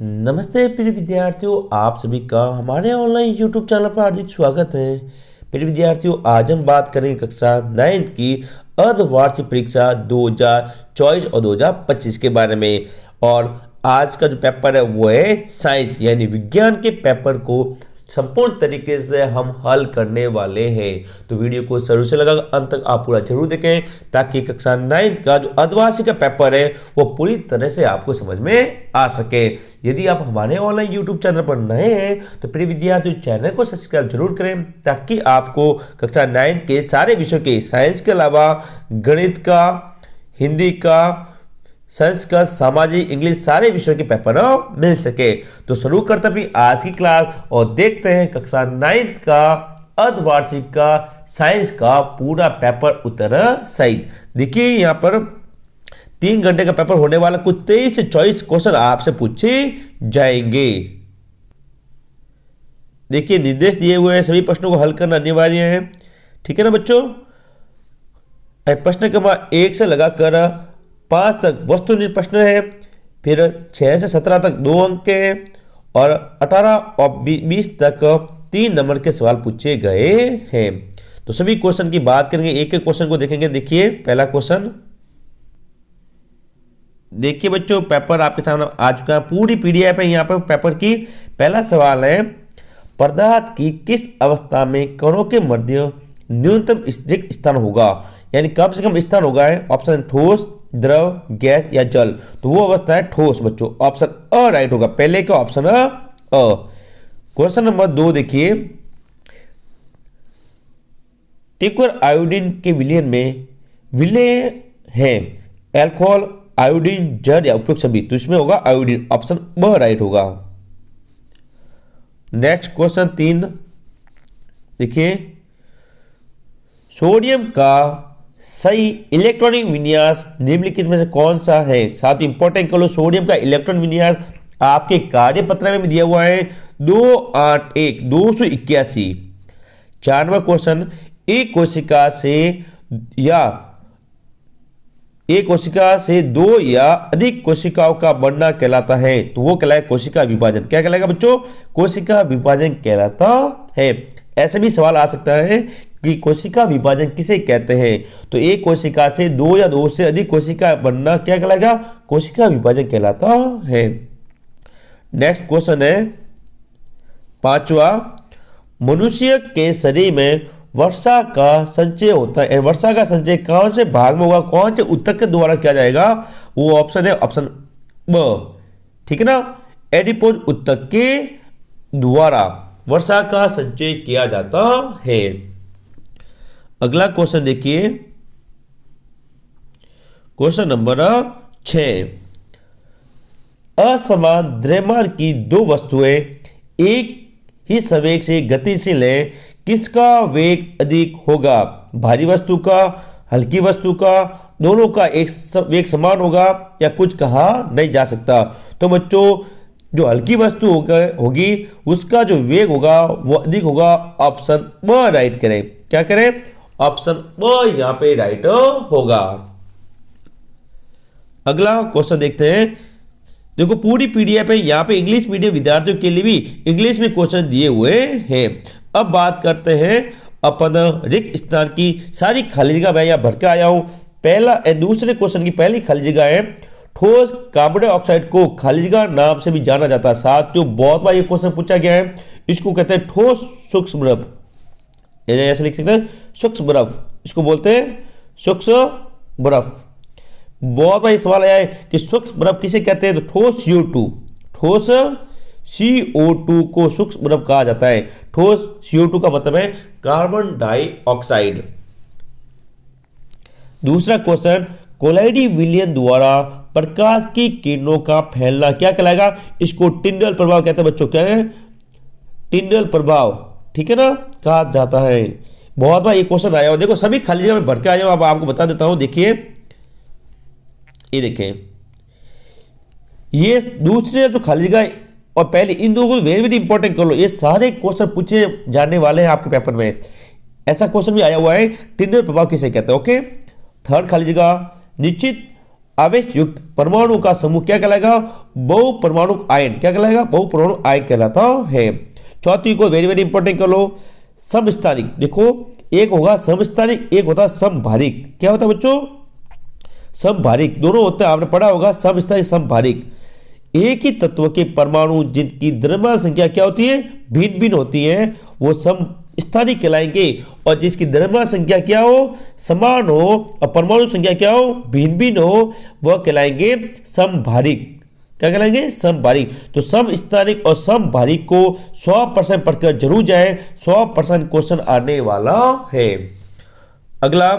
नमस्ते प्रिय विद्यार्थियों, आप सभी का हमारे ऑनलाइन यूट्यूब चैनल पर हार्दिक स्वागत है। प्रिय विद्यार्थियों, आज हम बात करेंगे कक्षा 9th की अर्धवार्षिक परीक्षा 2024 और 2025 के बारे में। और आज का जो पेपर है वो है साइंस यानी विज्ञान के पेपर को संपूर्ण तरीके से हम हल करने वाले हैं। तो वीडियो को शुरू से लगा अंत तक आप पूरा जरूर देखें ताकि कक्षा 9th का जो अर्धवार्षिक का पेपर है वो पूरी तरह से आपको समझ में आ सके। यदि आप हमारे ऑनलाइन यूट्यूब चैनल पर नए हैं तो प्रिय विद्यार्थियों चैनल को सब्सक्राइब जरूर करें ताकि आपको कक्षा 9 के सारे विषयों के साइंस के अलावा गणित का, हिंदी का, संस्कृत, सामाजिक, इंग्लिश सारे विषयों के पेपर मिल सके। तो शुरू करते हैं आज की क्लास और देखते हैं कक्षा 9th का अर्धवार्षिक का साइंस का पूरा पेपर उत्तर सहित। देखिए यहाँ पर 3 घंटे का पेपर होने वाला, कुछ 23 से 24 क्वेश्चन आपसे पूछे जाएंगे। देखिए निर्देश दिए हुए हैं, सभी प्रश्नों को हल करना अनिवार्य है। ठीक है ना बच्चों। प्रश्न क्रमांक 1 से लगाकर 5 तक वस्तुनिष्ठ प्रश्न है, फिर 6 से 17 तक 2 अंक के हैं और 18 और 20 तक 3 नंबर के सवाल पूछे गए हैं। तो सभी क्वेश्चन की बात करेंगे, एक एक क्वेश्चन को देखेंगे। देखिए पहला क्वेश्चन, देखिए बच्चों पेपर आपके सामने आ चुका है, पूरी पीडीएफ है यहाँ पर पेपर की। पहला सवाल है, पदार्थ की किस अवस्था में कणों के मध्य न्यूनतम रिक्त स्थान होगा, यानी कम से कम स्थान होगा। ऑप्शन ठोस, द्रव, गैस या जल। तो वो अवस्था है ठोस बच्चों, ऑप्शन अ राइट होगा। पहले का ऑप्शन अ। क्वेश्चन नंबर 2 देखिए, टिक्वर आयोडीन के विलयन में विलय है अल्कोहल, आयोडीन, जल या उपयुक्त सभी। तो इसमें होगा आयोडीन, ऑप्शन ब राइट होगा। नेक्स्ट क्वेश्चन 3 देखिए, सोडियम का सही इलेक्ट्रॉनिक विन्यास निम्नलिखित में से कौन सा है। साथ ही इंपॉर्टेंट कर लो, सोडियम का इलेक्ट्रॉन विन्यास आपके कार्यपत्र में भी दिया हुआ है 281 281। 4वां क्वेश्चन, एक कोशिका से 2 या अधिक कोशिकाओं का बनना कहलाता है। तो वो कहलाएगा कोशिका विभाजन। क्या कहलाएगा बच्चों? कोशिका विभाजन कहलाता है। ऐसे भी सवाल आ सकता है कि कोशिका विभाजन किसे कहते हैं। तो एक कोशिका से 2 या 2 से अधिक कोशिका बनना क्या कहलाएगा? कोशिका विभाजन कहलाता है। नेक्स्ट क्वेश्चन है 5वां, मनुष्य के शरीर में वर्षा का संचय होता है। वर्षा का संचय कौन से भाग में होगा, कौन से ऊतक के द्वारा किया जाएगा? वो ऑप्शन है ऑप्शन ब। ठीक है ना, एडिपोज ऊतक के द्वारा वर्षा का संचय किया जाता है। अगला क्वेश्चन देखिए, क्वेश्चन नंबर 6, असमान द्रव्यमान की 2 वस्तुएं एक ही संवेग से गतिशील हैं, किसका वेग अधिक होगा? भारी वस्तु का, हल्की वस्तु का, दोनों का एक वेग समान होगा या कुछ कहा नहीं जा सकता। तो बच्चों जो हल्की वस्तु होगी उसका जो वेग होगा वो अधिक होगा, ऑप्शन ब राइट करें। क्या करें? ऑप्शन ब यहां पे राइट होगा। अगला क्वेश्चन देखते हैं। देखो पूरी पीडीएफ है, यहाँ पे इंग्लिश मीडियम विद्यार्थियों के लिए भी इंग्लिश में क्वेश्चन दिए हुए हैं। अब बात करते हैं अपन रिक्त स्थान की। सारी खाली जगह मैं यहाँ भर के आया हूं। दूसरे क्वेश्चन की पहली खाली जगह है, ठोस कार्बन डाइऑक्साइड को खाली जगह नाम से भी जाना जाता है। साथियों बहुत बार ये क्वेश्चन पूछा गया है। इसको कहते हैं ठोस सूक्ष्म बर्फ, ऐसे लिख सकते हैं सूक्ष्म बर्फ, इसको बोलते हैं सूक्ष्म बर्फ। बहुत बार सवाल आया है कि सूक्ष्म बर्फ किसे कहते हैं? तो ठोस CO2, ठोस CO2 को सूक्ष्म बर्फ कहा जाता है। ठोस CO2 का मतलब है कार्बन डाइऑक्साइड। दूसरा क्वेश्चन, कोलाइडी विलयन द्वारा प्रकाश की किरणों का फैलना क्या कहलाएगा? इसको टिंडल प्रभाव कहते हैं बच्चों। क्या है? टिंडल प्रभाव। ठीक है ना, कहा जाता है। बहुत बार ये क्वेश्चन आया हो। देखो सभी खाली जगह में भर के आया हूं, अब आपको बता देता हूं। देखिए ये देखें, ये दूसरे जो खाली जगह और पहले, इन दो को वेरी वेरी इंपॉर्टेंट कर लो। ये सारे क्वेश्चन पूछे जाने वाले हैं आपके पेपर में। ऐसा क्वेश्चन भी आया हुआ है, टिंडल प्रभाव किसे कहते हैं? ओके। थर्ड खाली जगह, निश्चित आवेश युक्त परमाणु का समूह क्या कहलाएगा? बहुपरमाणु आयन। क्या कहलाएगा? बहुपरमाणु आयन कहलाता है। चौथी को वेरी वेरी इंपॉर्टेंट कर लो, समस्थानिक। देखो, एक होगा समस्थानिक, एक होता है समभारिक। क्या होता है बच्चों? समभारिक। दोनों होते हैं, आपने पढ़ा होगा समस्थानिक समभारिक। एक ही तत्व के परमाणु जिनकी द्रव्यमान संख्या क्या होती है? भिन्न भिन्न होती है, वो समस्थानिक कहलाएंगे। और जिसकी द्रव्यमान संख्या क्या हो? समान हो, और परमाणु संख्या क्या हो? भिन्न भिन्न हो, वह कहलाएंगे समभारिक। क्या कहलाएंगे? समभारिक। तो समस्थानिक और समभारिक को 100% पढ़कर जरूर जाए, 100% क्वेश्चन आने वाला है। अगला,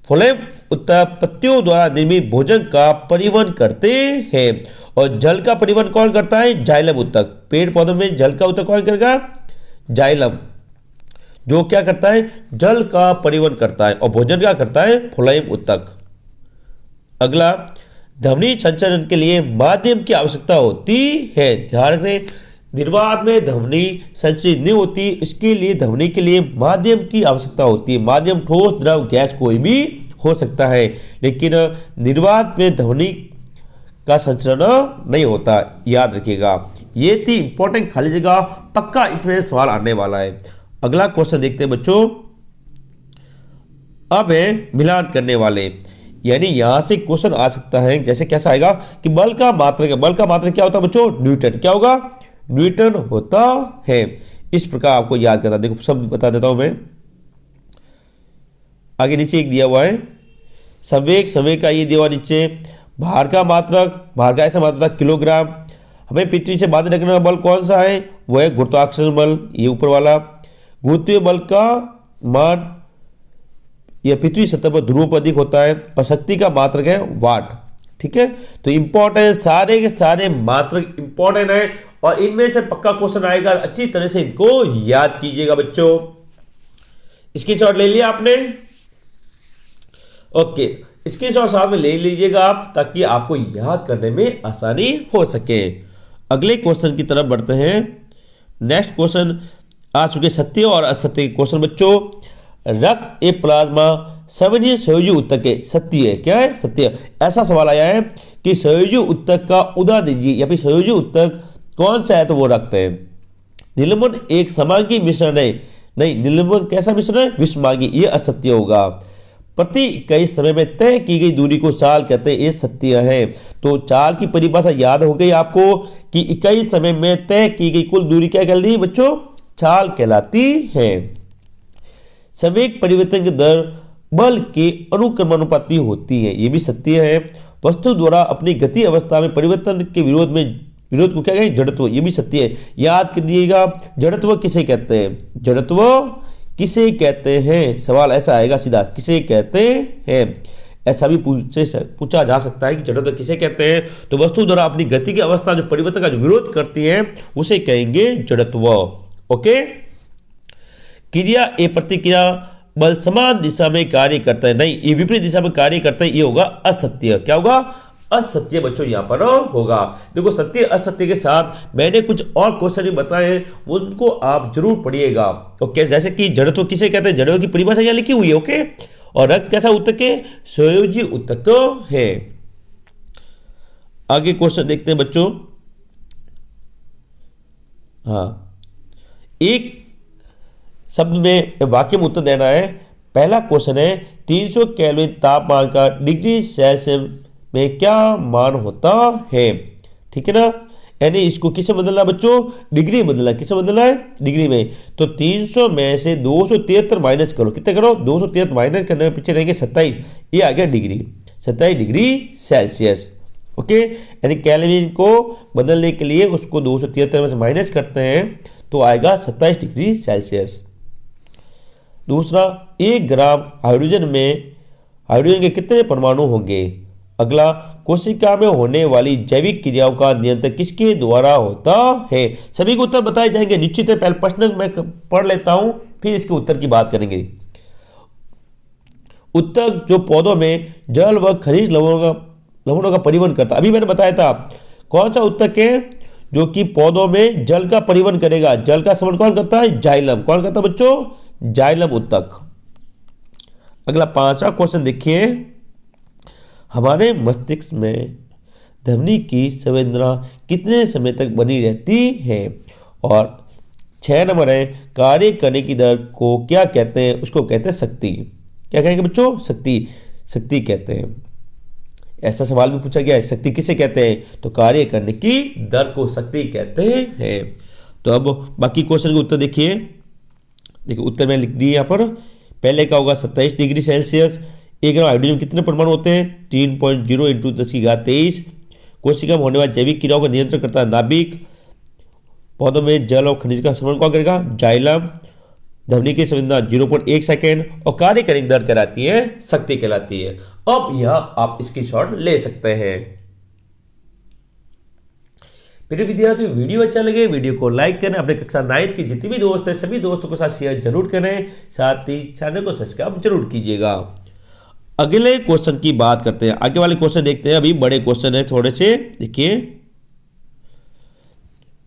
फ्लोएम उत्पत्तियों द्वारा निर्मित भोजन का परिवहन करते हैं। और जल का परिवहन कौन करता है? जाइलम ऊतक। पेड़ पौधों में जल का ऊतक कौन करेगा? जाइलम, जो क्या करता है? जल का परिवहन करता है। और भोजन क्या करता है? फ्लोएम ऊतक। अगला, ध्वनि संचरण के लिए माध्यम की आवश्यकता होती है। ध्यान रखें, निर्वात में ध्वनि संचरित नहीं होती, इसके लिए ध्वनि के लिए माध्यम की आवश्यकता होती है। माध्यम ठोस, द्रव, गैस कोई भी हो सकता है, लेकिन निर्वात में ध्वनि का संचरण नहीं होता, याद रखिएगा। ये थी इंपॉर्टेंट खाली जगह, पक्का इसमें सवाल आने वाला है। अगला क्वेश्चन देखते हैं बच्चों। अब है मिलान करने वाले, यानी यहां से क्वेश्चन आ सकता है। जैसे कैसा आएगा कि बल का मात्रक, बल का मात्रक क्या होता है बच्चों? न्यूटन। क्या होगा? न्यूटन होता है। इस प्रकार आपको याद करना। देखो सब बता देता हूं मैं। आगे नीचे एक दिया हुआ है संवेग, संवेग का ये दिया हुआ नीचे। भार का मात्रक, भार का ऐसा मात्रक किलोग्राम। हमें पृथ्वी से बांधे रखने वाला बल कौन सा है? वो है गुरुत्वाकर्षण बल, ये ऊपर वाला। गुरुत्वीय बल का मान यह पृथ्वी सतह पर ध्रुव पर अधिक होता है। और शक्ति का मात्रक है वाट। ठीक है, तो इंपॉर्टेंट, सारे के सारे मात्रक इंपॉर्टेंट है, और इनमें से पक्का क्वेश्चन आएगा। अच्छी तरह से इनको याद कीजिएगा बच्चों। स्क्रीनशॉट ले लिया आपने? ओके, स्क्रीनशॉट साथ में ले लीजिएगा आप, ताकि आपको याद करने में आसानी हो सके। अगले क्वेश्चन की तरफ बढ़ते हैं। नेक्स्ट क्वेश्चन आ चुके सत्य और असत्य के क्वेश्चन बच्चों। रक्त ए प्लाज्मा संयोजी संयोजी ऊतक है, सत्य है। क्या है? सत्य। ऐसा सवाल आया है कि संयोजी ऊतक का उदाहरण दीजिए, या फिर संयोजी ऊतक कौन सा है? तो वो रक्त है। निलंबन एक समांगी मिश्रण है। नहीं, निलंबन कैसा मिश्रण है? विषमांगी। ये असत्य होगा। प्रति इकाई समय में तय की गई दूरी को चाल कहते हैं, ये सत्य है। तो चाल की परिभाषा याद हो गई आपको कि इकाई समय में तय की गई कुल दूरी क्या कहलाती है बच्चों? चाल कहलाती है। संवेग परिवर्तन की दर बल के अनुक्रमानुपाती होती है, ये भी सत्य है। वस्तु द्वारा अपनी गति अवस्था में परिवर्तन के विरोध को क्या कहें? जड़त्व, ये भी सत्य है। याद करिएगा, जड़त्व किसे कहते हैं? जड़त्व किसे कहते हैं? सवाल ऐसा आएगा सीधा, किसे कहते हैं? ऐसा भी पूछा जा सकता है कि जड़त्व किसे कहते हैं? तो वस्तु द्वारा अपनी गति की अवस्था जो परिवर्तन का जो विरोध करती है, उसे कहेंगे जड़त्व। ओके, क्रिया ए प्रतिक्रिया बल समान दिशा में कार्य करता है। नहीं, ये विपरीत दिशा में कार्य करता है, ये होगा असत्य। क्या होगा? असत्य बच्चों यहां पर होगा। देखो, सत्य असत्य के साथ मैंने कुछ और क्वेश्चन भी बताए, उनको आप जरूर पढ़िएगा। ओके, जैसे कि जड़त्व किसे कहते हैं, जड़त्व की परिभाषा यहां लिखी हुई है। ओके, और रक्त कैसा ऊतक है? संयोजी ऊतक है। आगे क्वेश्चन देखते हैं बच्चों। हाँ, एक शब्द में वाक्य में उत्तर देना है। पहला क्वेश्चन है 300 केल्विन तापमान का डिग्री सेल्सियस में क्या मान होता है? ठीक है ना, यानी इसको किसे बदलना बच्चों? डिग्री बदलना। किसे बदलना है? डिग्री में। तो 300 में से 273 माइनस करो, कितने करो? 273 माइनस करने में पीछे रहेंगे 27, ये आ गया डिग्री, 27 डिग्री सेल्सियस। ओके, यानी केल्विन को बदलने के लिए उसको 273 में से माइनस करते हैं तो आएगा 27 डिग्री सेल्सियस। दूसरा, 1 ग्राम हाइड्रोजन के कितने परमाणु होंगे? अगला, कोशिका में होने वाली जैविक क्रियाओं का नियंत्रण किसके द्वारा होता है? सभी को उत्तर बताए जाएंगे निश्चित है। पहले प्रश्न मैं पढ़ लेता हूं, फिर इसके उत्तर की बात करेंगे। ऊतक जो पौधों में जल व खनिज लवणों का परिवहन करता, अभी मैंने बताया था। कौन सा ऊतक है जो कि पौधों में जल का परिवहन करेगा? जल का संवहन कौन करता है? जाइलम। कौन करता है बच्चों? जाइलम ऊतक। अगला 5वां क्वेश्चन देखिए। हमारे मस्तिष्क में ध्वनि की संवेदना कितने समय तक बनी रहती है। और 6 नंबर है, कार्य करने की दर को क्या कहते हैं? उसको कहते हैं शक्ति। क्या कहेंगे बच्चों? शक्ति। शक्ति कहते हैं। ऐसा सवाल भी पूछा गया है, शक्ति किसे कहते हैं? तो कार्य करने की दर को शक्ति कहते हैं। तो अब बाकी क्वेश्चन के उत्तर देखिए। देखिए उत्तर मैंने लिख दिए यहाँ पर। पहले का होगा 27 डिग्री सेल्सियस। 1 ग्राम हाइड्रोजन में कितने परमाणु होते हैं? 3.0 × 10⁻23। कोशिका में होने वाली जैविक क्रियाओं का नियंत्रण करता है नाभिक। पौधों में जल और खनिज का संवहन कौन करेगा? जाइलम। ध्वनि की संवेदना 0.1 सेकेंड और कार्य करने की दर कहलाती है शक्ति कहलाती है। अब यह आप स्क्रीनशॉट ले सकते हैं। मेरे विद्यार्थी वीडियो अच्छा लगे वीडियो को लाइक करें, अपने कक्षा 9 के जितने भी दोस्त हैं सभी दोस्तों के साथ शेयर जरूर करें, साथ ही चैनल को सब्सक्राइब जरूर कीजिएगा। अगले क्वेश्चन की बात करते हैं। आगे वाले क्वेश्चन देखते हैं। अभी बड़े क्वेश्चन है थोड़े से, देखिए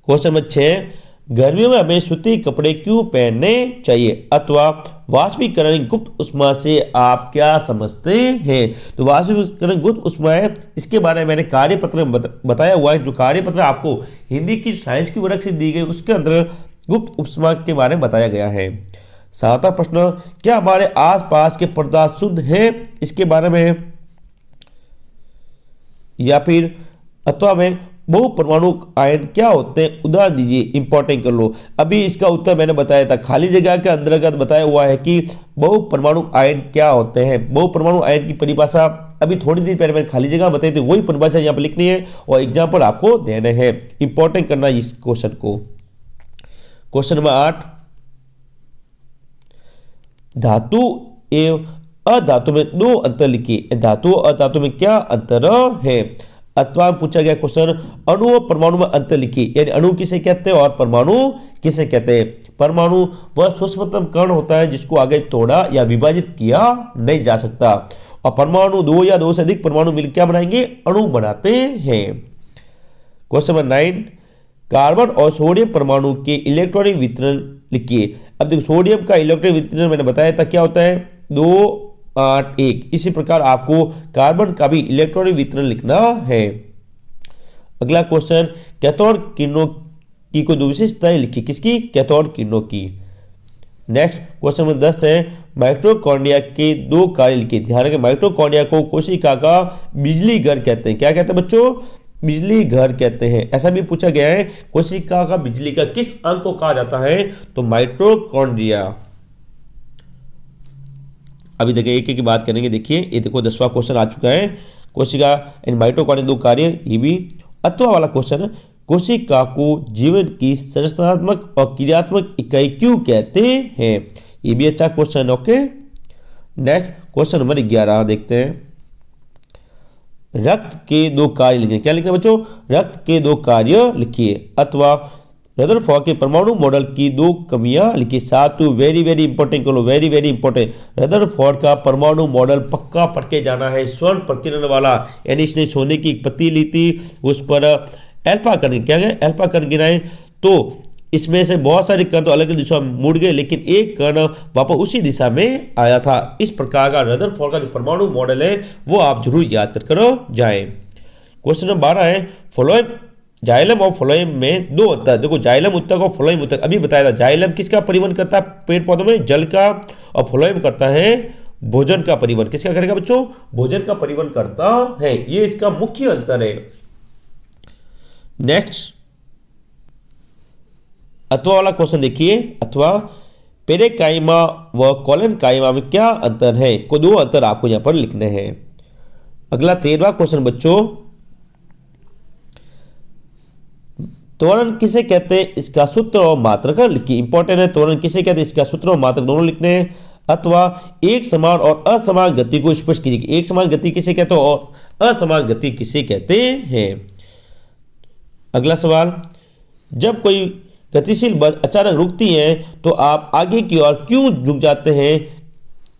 क्वेश्चन नंबर 6, गर्मियों में हमें सूती कपड़े क्यों पहनने चाहिए? अथवा वाष्पीकरण गुप्त उष्मा से आप क्या समझते हैं? तो वाष्पीकरण गुप्त उष्मा है, इसके बारे में मैंने कार्यपत्र में बताया हुआ है। जो कार्यपत्र आपको हिंदी की साइंस की वर्ग से दी गई उसके अंदर गुप्त उष्मा के बारे में बताया गया है। 7वां प्रश्न, क्या हमारे आसपास के पदार्थ शुद्ध हैं? इसके बारे में। या फिर अथवा में बहु परमाणु आयन क्या होते हैं? उदाहरण दीजिए, इंपॉर्टेंट कर लो। अभी इसका उत्तर मैंने बताया था, खाली जगह के अंतर्गत बताया हुआ है कि बहु परमाणु आयन क्या होते हैं। बहु परमाणु आयन की परिभाषा अभी थोड़ी देर पहले मैंने खाली जगह बताई थी, वही परिभाषा यहाँ पर लिखनी है और एग्जाम्पल आपको देने हैं। इंपॉर्टेंट करना इस क्वेश्चन को। क्वेश्चन नंबर 8, धातु एवं अधातु में 2 अंतर लिखिए। धातु और अधातु में क्या अंतर है? अथवा पूछा गया क्वेश्चन, अणु और परमाणु में अंतर लिखिए। यानी अणु किसे कहते हैं और परमाणु किसे कहते हैं? परमाणु वह सूक्ष्मतम कण होता है जिसको आगे तोड़ा या विभाजित किया नहीं जा सकता, और परमाणु 2 या 2 से अधिक परमाणु मिलकर क्या बनाएंगे? अणु बनाते हैं। क्वेश्चन नंबर 9, कार्बन और सोडियम परमाणु के इलेक्ट्रॉनिक वितरण लिखिए। अब देखो सोडियम का इलेक्ट्रॉनिक वितरण मैंने बताया था क्या होता है? 281। इसी प्रकार आपको कार्बन का भी इलेक्ट्रॉनिक वितरण लिखना है। अगला क्वेश्चन, कैथोड किरणों की कोई दो विशेषताएं लिखिए। किसकी? कैथोड किरणों की। नेक्स्ट क्वेश्चन नंबर 10 है, माइटोकॉन्ड्रिया के 2 कार्य लिखिए। ध्यान रखें, माइटोकॉन्ड्रिया को कोशिका का बिजली घर कहते हैं। क्या कहते हैं बच्चों? बिजली घर कहते हैं। ऐसा भी पूछा गया है, कोशिका का बिजली का किस अंग को कहा जाता है? तो माइटोकॉन्ड्रिया। अभी देखिए एक एक की बात करेंगे। देखिए ये देखो 10वां क्वेश्चन आ चुका है। कोशिका एंड माइटोकॉन्ड्रिया 2 कार्य, ये भी अथवा वाला क्वेश्चन है। कोशिका को जीवन की संरचनात्मक और क्रियात्मक इकाई क्यों कहते हैं? ये भी अच्छा question. Okay, next question number 11 देखते हैं। रक्त के 2 कार्य लिखिए। क्या लिखना बच्चों? रक्त के 2 कार्य लिखिए। अथवा रदरफोर्ड के परमाणु मॉडल की 2 कमियां लिखिए। साथ वेरी वेरी इंपॉर्टेंट करो, वेरी वेरी इंपॉर्टेंट। रदरफोर्ड का परमाणु मॉडल पक्का पढ़ के जाना है, स्वर्ण प्रकीर्णन वाला। यानी इसने सोने की एक पत्ती ली थी, उस पर अल्फा कण, क्या है अल्फा कण गिराए, तो इसमें से बहुत सारे कण तो अलग अलग दिशा में मुड़ गए, लेकिन एक कण वापस उसी दिशा में आया था। इस प्रकार का रदरफोर्ड का जो परमाणु मॉडल है वो आप जरूर याद कर करो जाए। क्वेश्चन नंबर 12 है, फ्लोएम, जाइलम और फ्लोएम में 2 अंतर। देखो जाइलम उत्तक और फ्लोएम उत्तक अभी बताया था। जाइलम किसका परिवहन करता है? पेड़ पौधों में जल का, और फ्लोएम करता है भोजन का परिवहन। किसका करेगा बच्चों? भोजन का परिवहन करता है। ये इसका मुख्य अंतर है। नेक्स्ट अथवा वाला क्वेश्चन देखिए। अथवा पेरेकाइमा व कोलेनकाइमा में क्या अंतर है? को 2 अंतर आपको यहां पर लिखने हैं। अगला 13वां क्वेश्चन बच्चों, त्वरण किसे कहते हैं? इसका सूत्र और मात्रक लिखिए। इंपॉर्टेंट है, त्वरण किसे कहते हैं? इसका सूत्र और मात्रक दोनों लिखने हैं। अथवा एक समान और असमान गति को स्पष्ट कीजिए। एक समान गति किसे कहते हैं और असमान गति किसे कहते हैं? अगला सवाल, जब कोई गतिशील बस अचानक रुकती है तो आप आगे की ओर क्यों झुक जाते हैं?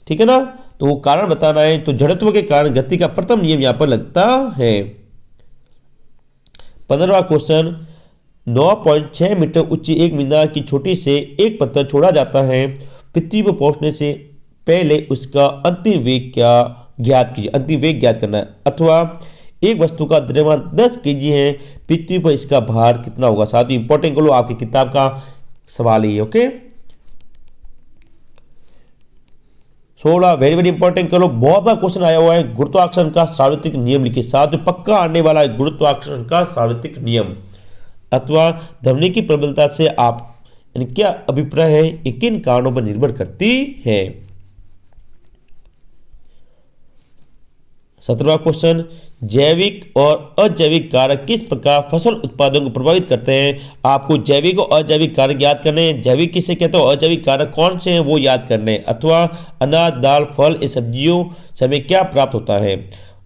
ठीक है ना, तो वो कारण बताना है। तो जड़त्व के कारण गति का प्रथम नियम यहां पर लगता है। 15वां क्वेश्चन, 9.6 मीटर ऊंची एक मीनार की छोटी से एक पत्थर छोड़ा जाता है। पृथ्वी पर पहुंचने से पहले उसका अंतिम वेग क्या ज्ञात कीजिए, अंतिम वेग ज्ञात करना है। अथवा एक वस्तु का द्रव्यमान 10 केजी है, पृथ्वी पर इसका भार कितना होगा। साथ ही इंपॉर्टेंट करो, आपकी किताब का सवाल है। ओके 16 वेरी वेरी इंपॉर्टेंट करो, बहुत बार क्वेश्चन आया हुआ है। गुरुत्वाकर्षण का सार्वत्रिक नियम लिखिए। साथ में पक्का आने वाला है गुरुत्वाकर्षण का सार्वत्रिक नियम। अथवा ध्वनि की प्रबलता से आप क्या अभिप्राय है, ये किन कारणों पर निर्भर करती है। 17वां क्वेश्चन, जैविक और अजैविक कारक किस प्रकार फसल उत्पादन को प्रभावित करते हैं। आपको जैविक और अजैविक कारक याद करने हैं। जैविक किसे कहते हैं, अजैविक कारक कौन से हैं वो याद करने। अथवा अनाज, दाल, फल, ये सब्जियों से हमें क्या प्राप्त होता है।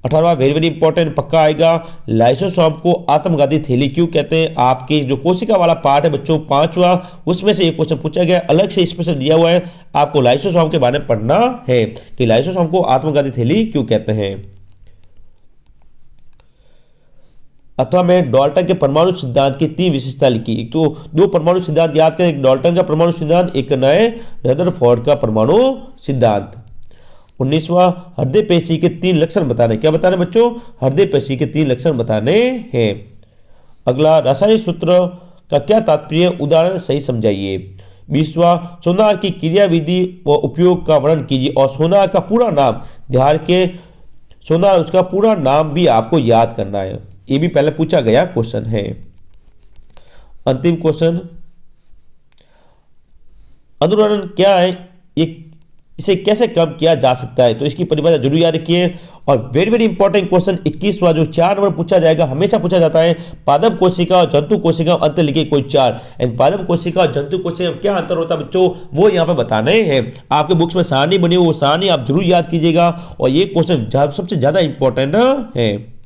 18वां वेरी वेरी इंपॉर्टेंट पक्का आएगा, लाइसोसोम को आत्मघाती थैली क्यों कहते हैं। आपके जो कोशिका वाला पार्ट है बच्चों 5वां, उसमें से एक क्वेश्चन पूछा गया, अलग से स्पेशल दिया हुआ है, आपको लाइसोसोम के बारे में पढ़ना है कि लाइसोसोम को आत्मघाती थैली क्यों कहते हैं। अथवा में डाल्टन के परमाणु सिद्धांत की 3 विशेषता लिखी। एक तो 2 परमाणु सिद्धांत याद करें, एक डाल्टन का परमाणु सिद्धांत, एक नए रदरफोर्ड का परमाणु सिद्धांत। 19वां हृदय पेशी के 3 लक्षण बताने। क्या बताने बच्चों, हृदय पेशी के 3 लक्षण बताने हैं। अगला रासायनिक सूत्र का क्या तात्पर्य, उदाहरण सही समझाइए। 20वां सोनार की क्रियाविधि व उपयोग का वर्णन कीजिए। और सोनार का पूरा नाम ध्यान के, सोनार उसका पूरा नाम भी आपको याद करना है, ये भी पहले पूछा गया क्वेश्चन है। अंतिम क्वेश्चन, अनुरणन क्या है, ये इसे कैसे कम किया जा सकता है, तो इसकी परिभाषा जरूर याद रखिए। और वेरी वेरी इंपॉर्टेंट क्वेश्चन 21वां जो 4 नंबर पूछा जाएगा, हमेशा पूछा जाता है, पादप कोशिका और जंतु कोशिका अंतर लिखिए कोई 4। एंड पादप कोशिका और जंतु कोशिका क्या अंतर होता है बच्चों, वो यहाँ पे बताने हैं। आपके बुक्स में सारणी बनी, वो सारणी आप जरूर याद कीजिएगा। और ये क्वेश्चन सबसे ज्यादा इंपॉर्टेंट है।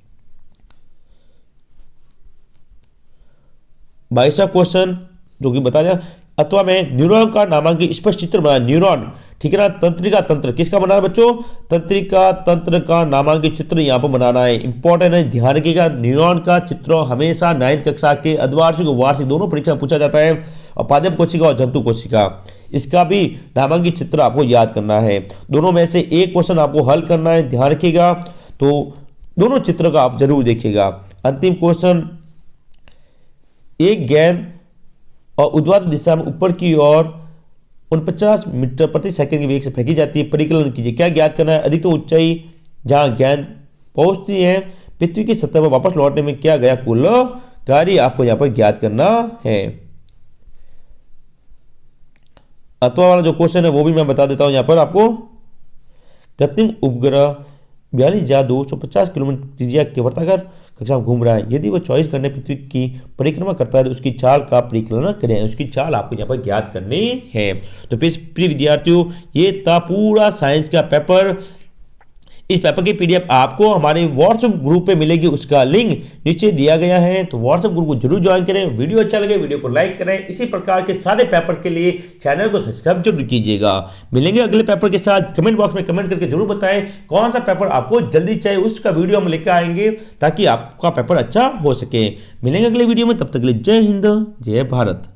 22वां क्वेश्चन जो कि बता दिया, अथवा में न्यूरॉन का नामांकित स्पष्ट चित्र बना। न्यूरॉन ठीक है ना, तंत्रिका तंत्र किसका बनाना है बच्चों, तंत्रिका तंत्र का नामांकित चित्र यहाँ पर बनाना है, इंपॉर्टेंट है, ध्यान रखिएगा। न्यूरॉन का चित्र हमेशा 9th कक्षा के अर्धवार्षिक और वार्षिक दोनों परीक्षा पूछा जाता है। और पादप कोशिका और जंतु कोशिका, इसका भी नामांकित चित्र आपको याद करना है। दोनों में से एक क्वेश्चन आपको हल करना है, ध्यान रखिएगा। तो दोनों चित्र का आप जरूर देखिएगा। अंतिम क्वेश्चन, एक गेंद और ऊर्ध्वाधर दिशा में ऊपर की ओर 49 मीटर प्रति सेकंड की वेग से फेंकी जाती है, परिकलन कीजिए। क्या ज्ञात करना है, अधिकतम ऊंचाई जहां गेंद पहुंचती है पृथ्वी की सतह पर वापस लौटने में क्या गया कुल कार्य, आपको यहां पर ज्ञात करना है। अथवा वाला जो क्वेश्चन है वो भी मैं बता देता हूं यहां पर आपको। कृत्रिम उपग्रह 42,250 किलोमीटर त्रिज्या के वर्ताकार कक्षा में घूम रहा है। यदि वो 24 घंटे पृथ्वी की परिक्रमा करता है तो उसकी चाल का परिकलन करें। उसकी चाल आपको यहाँ पर ज्ञात करनी है। तो प्रिय विद्यार्थियों, ये था पूरा साइंस का पेपर। इस पेपर की पीडीएफ आपको हमारे व्हाट्सएप ग्रुप पे मिलेगी, उसका लिंक नीचे दिया गया है। तो व्हाट्सएप ग्रुप को जरूर ज्वाइन करें। वीडियो अच्छा लगे वीडियो को लाइक करें। इसी प्रकार के सारे पेपर के लिए चैनल को सब्सक्राइब जरूर कीजिएगा। मिलेंगे अगले पेपर के साथ। कमेंट बॉक्स में कमेंट करके जरूर बताएं कौन सा पेपर आपको जल्दी चाहिए, उसका वीडियो हम लेकर आएंगे ताकि आपका पेपर अच्छा हो सके। मिलेंगे अगले वीडियो में, तब तक के लिए जय हिंद जय भारत।